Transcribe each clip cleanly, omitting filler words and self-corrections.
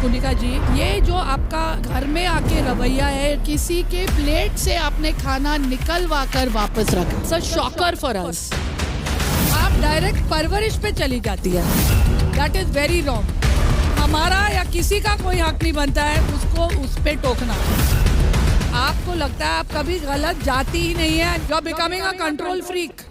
कुनिका जी, ये जो आपका घर में आके रवैया है, किसी के प्लेट से आपने खाना निकलवा कर वापस रखा, सच शॉकर फॉर अस। आप डायरेक्ट परवरिश पे चली जाती है, दैट इज वेरी रॉन्ग। हमारा या किसी का कोई हक नहीं बनता है उसको उस पे टोकना। आपको लगता है आप कभी गलत जाती ही नहीं है, you are becoming a control freak.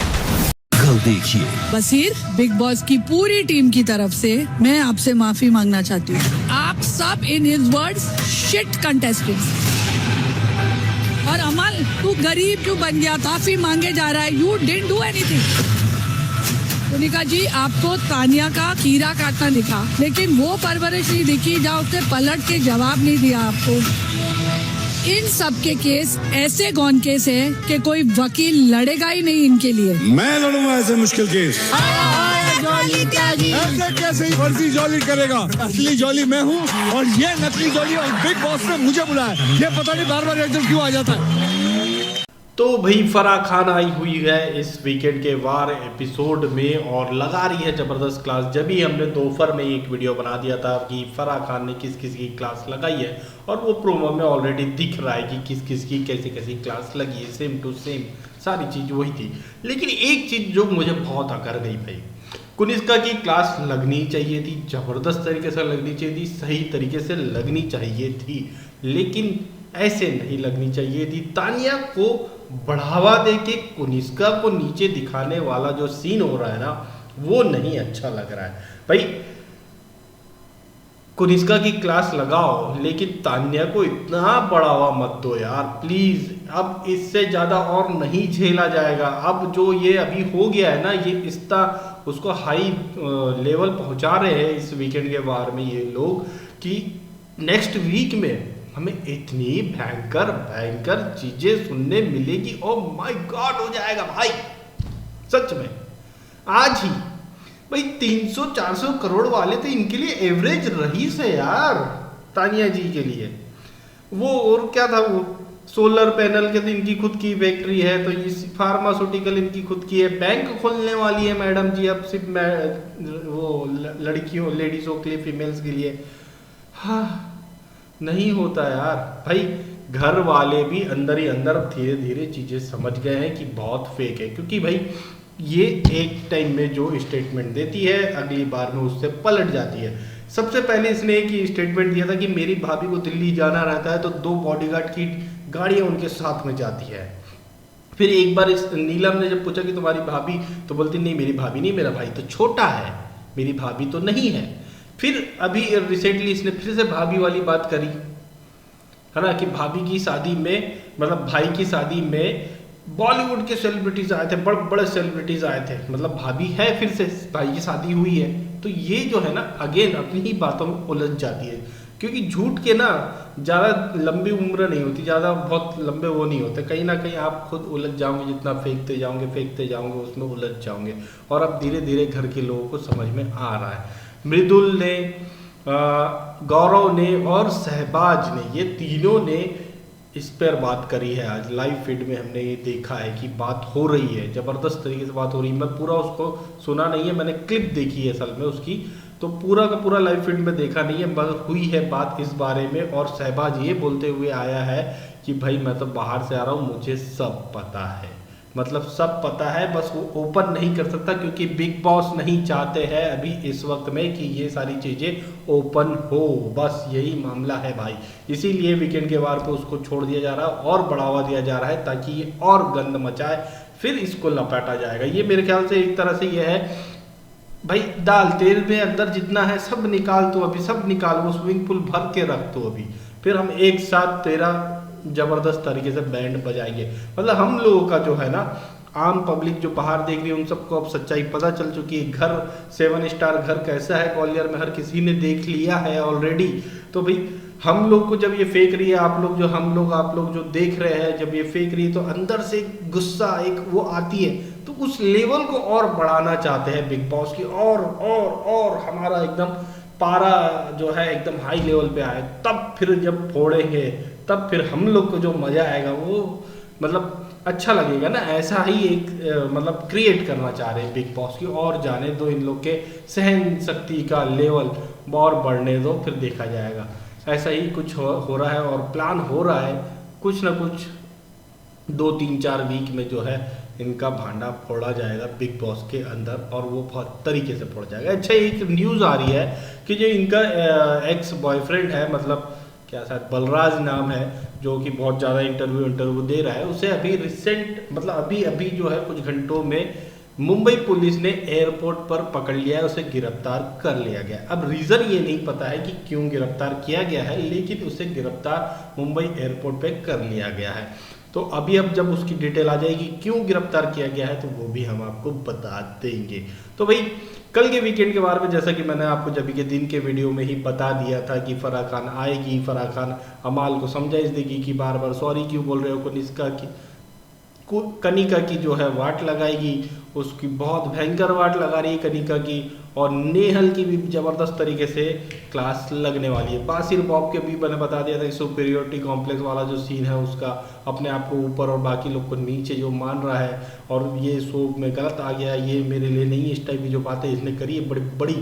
कल देखिए बसीर, बिग बॉस की पूरी टीम की तरफ से मैं आपसे माफी मांगना चाहती हूँ। आप सब in his words shit contestants. और अमल, तू गरीब क्यों बन गया, माफी मांगे जा रहा है, you didn't do anything. Kunika ji, आपको तानिया का खीरा काटना दिखा, लेकिन वो परवरिश नहीं दिखी जहाँ उसने पलट के जवाब नहीं दिया आपको। इन सब के केस ऐसे गौन केस है कि कोई वकील लड़ेगा ही नहीं इनके लिए। मैं लड़ूंगा ऐसे मुश्किल केस। जॉली त्यागी ऐसे कैसे ही फर्जी जॉली करेगा? असली जॉली मैं हूँ और ये नकली जॉली, और बिग बॉस ने मुझे बुलाया। ये पता नहीं बार बार एकदम क्यों आ जाता है। तो भाई फराह खान आई हुई है इस वीकेंड के वार एपिसोड में और लगा रही है ज़बरदस्त क्लास। जब ही हमने दोपहर में एक वीडियो बना दिया था कि फराह खान ने किस किस की क्लास लगाई है, और वो प्रोमो में ऑलरेडी दिख रहा है कि किस किस की कैसी कैसी क्लास लगी है, सेम टू सेम सारी चीज़ वही थी। लेकिन एक चीज़ जो मुझे बहुत अकर गई भाई, कुनिष्का की क्लास लगनी चाहिए थी, ज़बरदस्त तरीके से लगनी चाहिए थी, सही तरीके से लगनी चाहिए थी, लेकिन ऐसे नहीं लगनी चाहिए थी। तानिया को बढ़ावा दे के कुनिष्का को नीचे दिखाने वाला जो सीन हो रहा है ना, वो नहीं अच्छा लग रहा है भाई। कुनिष्का की क्लास लगाओ, लेकिन तान्या को इतना बढ़ावा मत दो यार, प्लीज। अब इससे ज्यादा और नहीं झेला जाएगा। अब जो ये अभी हो गया है ना, ये इतना उसको हाई लेवल पहुंचा रहे हैं इस वीकेंड के वार में ये लोग, कि नेक्स्ट वीक में हमें इतनी भयंकर भयंकर चीजें सुनने मिलेगी। ओ माय गॉड, हो जाएगा भाई सच में। आज ही भाई 300-400 करोड़ वाले तो इनके लिए एवरेज रईस है यार, तानिया जी के लिए। वो और क्या था, वो सोलर पैनल के तो इनकी खुद की फैक्ट्री है, तो ये फार्मास्यूटिकल इनकी खुद की है, बैंक खोलने वाली है मैडम जी अब सिर्फ वो लड़कियों लेडीजों के लिए, फीमेल्स के लिए। हाँ, नहीं होता यार भाई। घर वाले भी अंदर ही अंदर धीरे धीरे चीजें समझ गए हैं कि बहुत फेक है, क्योंकि भाई ये एक टाइम में जो स्टेटमेंट देती है, अगली बार में उससे पलट जाती है। सबसे पहले इसने एक स्टेटमेंट दिया था कि मेरी भाभी को दिल्ली जाना रहता है तो 2 बॉडीगार्ड की गाड़ियां उनके साथ में जाती है। फिर एक बार इस नीलम ने जब पूछा कि तुम्हारी भाभी, तो बोलती नहीं मेरी भाभी नहीं, मेरा भाई तो छोटा है, मेरी भाभी तो नहीं है। फिर अभी रिसेंटली इसने फिर से भाभी वाली बात करी है ना, कि भाभी की शादी में, मतलब भाई की शादी में बॉलीवुड के सेलिब्रिटीज आए थे, बड़े बड़े सेलिब्रिटीज आए थे, मतलब भाभी है, फिर से भाई की शादी हुई है। तो ये जो है ना, अगेन अपनी ही बातों में उलझ जाती है, क्योंकि झूठ के ना ज़्यादा लंबी उम्र नहीं होती, ज़्यादा बहुत लंबे वो नहीं होते। कहीं ना कहीं आप खुद उलझ जाओगे, जितना फेंकते जाओगे उसमें उलझ जाओगे। और अब धीरे धीरे घर के लोगों को समझ में आ रहा है। मृदुल ने, गौरव ने और सहबाज ने, ये तीनों ने इस पर बात करी है। आज लाइव फीड में हमने ये देखा है कि बात हो रही है, ज़बरदस्त तरीके से बात हो रही है। मैं पूरा उसको सुना नहीं है, मैंने क्लिप देखी है असल में उसकी, तो पूरा का पूरा लाइव फीड में देखा नहीं है, बस हुई है बात इस बारे में। और सहबाज ये बोलते हुए आया है कि भाई मैं तो बाहर से आ रहा हूँ, मुझे सब पता है, मतलब सब पता है, बस वो ओपन नहीं कर सकता क्योंकि बिग बॉस नहीं चाहते हैं अभी इस वक्त में कि ये सारी चीज़ें ओपन हो। बस यही मामला है भाई, इसीलिए वीकेंड के वार पे उसको छोड़ दिया जा रहा है और बढ़ावा दिया जा रहा है, ताकि ये और गंद मचाए, फिर इसको लपेटा जाएगा। ये मेरे ख्याल से एक तरह से ये है भाई, दाल तेल में अंदर जितना है सब निकाल, तो अभी सब निकाल, वो स्विमिंग पूल भर के रख तो अभी, फिर हम एक साथ तेरा जबरदस्त तरीके से बैंड बजाएंगे। मतलब हम लोगों का जो है ना, आम पब्लिक जो बाहर देख रही है, उन सबको अब सच्चाई पता चल चुकी है। घर 7 स्टार घर कैसा है ग्वालियर में, हर किसी ने देख लिया है ऑलरेडी। तो भाई हम लोग को जब ये फेंक रही है, आप लोग जो देख रहे हैं, जब ये फेंक रही है, तो अंदर से गुस्सा एक वो आती है, तो उस लेवल को और बढ़ाना चाहते हैं बिग बॉस की, और हमारा एकदम पारा जो है एकदम हाई लेवल पे आए, तब फिर जब फोड़ेंगे, तब फिर हम लोग को जो मजा आएगा वो मतलब अच्छा लगेगा ना। ऐसा ही एक मतलब क्रिएट करना चाह रहे हैं बिग बॉस की, और जाने दो इन लोग के सहन शक्ति का लेवल और बढ़ने दो, फिर देखा जाएगा। ऐसा ही कुछ हो रहा है और प्लान हो रहा है कुछ ना कुछ 2-3-4 वीक में जो है इनका भांडा फोड़ा जाएगा बिग बॉस के अंदर, और वो बहुत तरीके से फोड़ जाएगा। अच्छा, एक न्यूज़ आ रही है कि जो इनका एक्स बॉयफ्रेंड है, मतलब क्या शायद बलराज नाम है, जो कि बहुत ज़्यादा इंटरव्यू दे रहा है, उसे अभी रिसेंट मतलब अभी जो है कुछ घंटों में मुंबई पुलिस ने एयरपोर्ट पर पकड़ लिया है, उसे गिरफ्तार कर लिया गया। अब रीज़न ये नहीं पता है कि क्यों गिरफ्तार किया गया है, लेकिन उसे गिरफ्तार मुंबई एयरपोर्ट पे कर लिया गया है। तो अभी अब जब उसकी डिटेल आ जाएगी क्यों गिरफ्तार किया गया है, तो वो भी हम आपको बता देंगे। तो भाई कल के वीकेंड के बारे में जैसा कि मैंने आपको जब के दिन के वीडियो में ही बता दिया था कि फराह खान आएगी, फराह खान अमाल को समझाइश देगी कि बार बार सॉरी क्यों बोल रहे हो, कनिका की जो है वाट लगाएगी, उसकी बहुत भयंकर वाट लगा रही है कनिका की, और नेहल की भी ज़बरदस्त तरीके से क्लास लगने वाली है। बासिर बॉब के भी मैंने बता दिया था कि सुपीरियोरिटी कॉम्प्लेक्स वाला जो सीन है उसका, अपने आप को ऊपर और बाकी लोग को नीचे जो मान रहा है और ये शो में गलत आ गया, ये मेरे लिए नहीं, इस टाइप की जो बातें इसने करी है बड़ी बड़ी,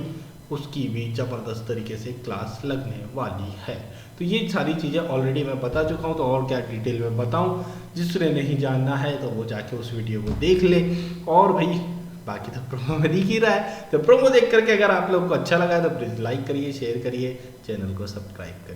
उसकी भी ज़बरदस्त तरीके से क्लास लगने वाली है। तो ये सारी चीज़ें ऑलरेडी मैं बता चुका हूँ, तो और क्या डिटेल में बताऊँ, जिसने नहीं जानना है तो वो जाके उस वीडियो को देख ले। और भाई बाकी तो प्रोमो में दिख ही रहा है, तो प्रोमो देख करके अगर आप लोग को अच्छा लगा है तो प्लीज़ लाइक करिए, शेयर करिए, चैनल को सब्सक्राइब करिए।